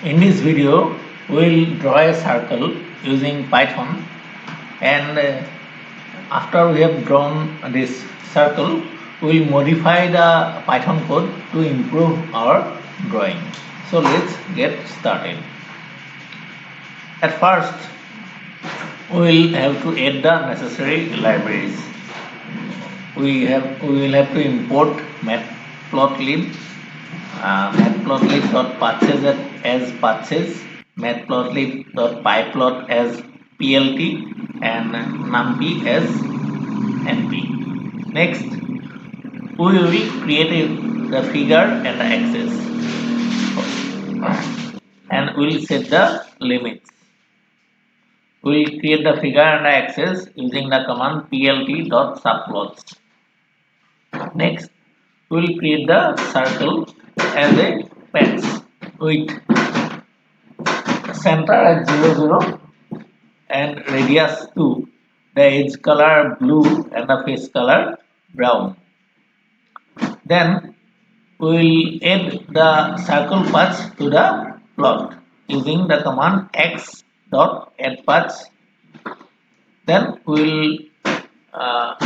In this video, we will draw a circle using Python, and after we have drawn this circle, we will modify the Python code to improve our drawing. So let's get started. At first, we will have to add the necessary libraries. We will have to import matplotlib, matplotlib.purchase as purchase, matplotlib.pyplot as plt, and numpy as np. Next, we will create the figure and the axis, and we will set the limits. We will create the figure and the axis using the command plt.subplots. Next, we will create the circle as a patch with center at 0, 0 and radius 2, the edge color blue and the face color brown. Then we will add the circle patch to the plot using the command x.addPatch. Then we will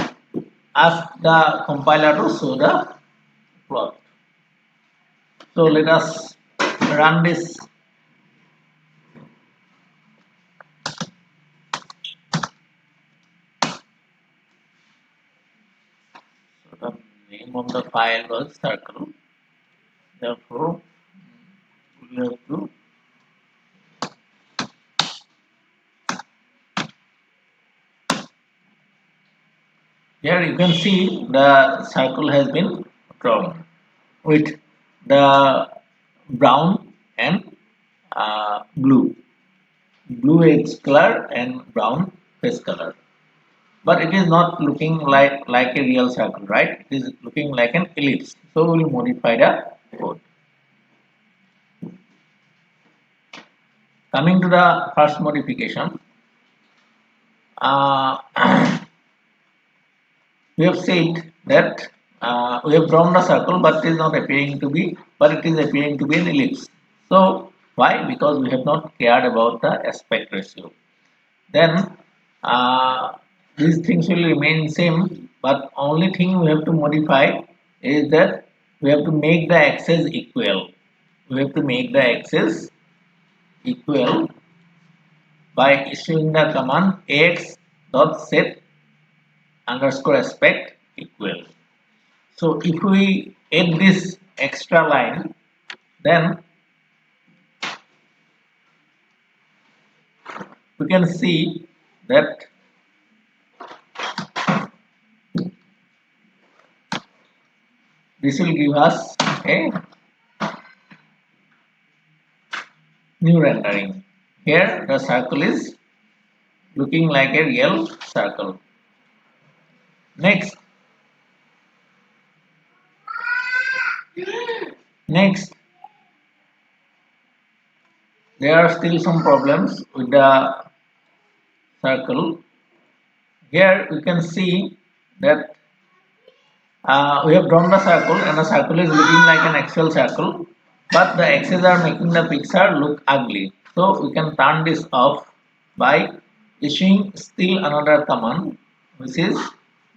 ask the compiler to show the plot. So let us run this. So the name of the file was circle. Therefore, we have to here you can see the circle has been drawn with the brown and blue edge color and brown face color, but it is not looking like a real circle, right? It is looking like an ellipse. So we will modify the code. Coming to the first modification, we have said that we have drawn the circle, but it is not appearing to be, but it is appearing to be an ellipse. So why? Because we have not cared about the aspect ratio. Then these things will remain same, but only thing we have to modify is that we have to make the axis equal. We have to make the axis equal by issuing the command ax.set underscore aspect equal. So if we add this extra line, then we can see that this will give us a new rendering. Here the circle is looking like a real circle. Next, there are still some problems with the circle. Here we can see that we have drawn the circle, and the circle is looking like an actual circle, but the axes are making the picture look ugly. So we can turn this off by issuing still another command, which is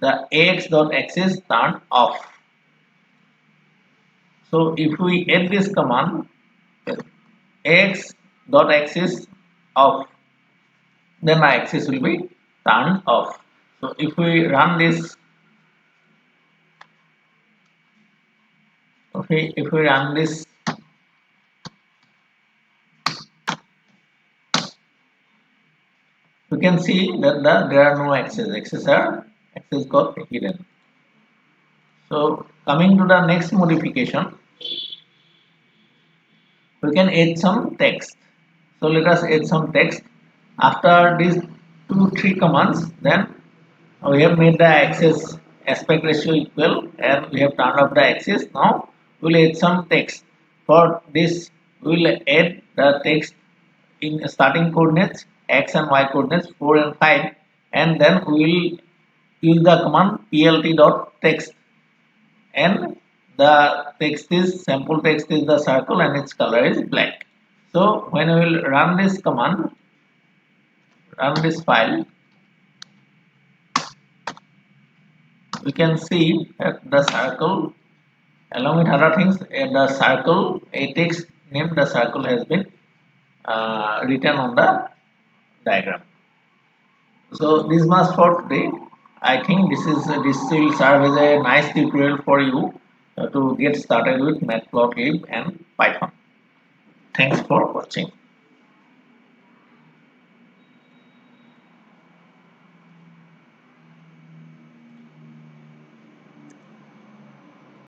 the ax.axis turn off. So if we add this command ax.axis off, then the axis will be turned off. So if we run this, if we run this, we can see that there are no axes. Axes got hidden. So coming to the next modification, we can add some text. So let us add some text. After these 2-3 commands, then we have made the axis aspect ratio equal, and we have turned off the axis. Now we will add some text. For this, we will add the text in starting coordinates x and y coordinates 4 and 5, and then we will use the command plt.text, and the text is sample text is the circle and its color is black. So when we will run this command, run this file, we can see that the circle along with other things, the circle, a text named the circle has been written on the diagram. So this was for today. I think this will serve as a nice tutorial for you to get started with matplotlib and Python. Thanks for watching.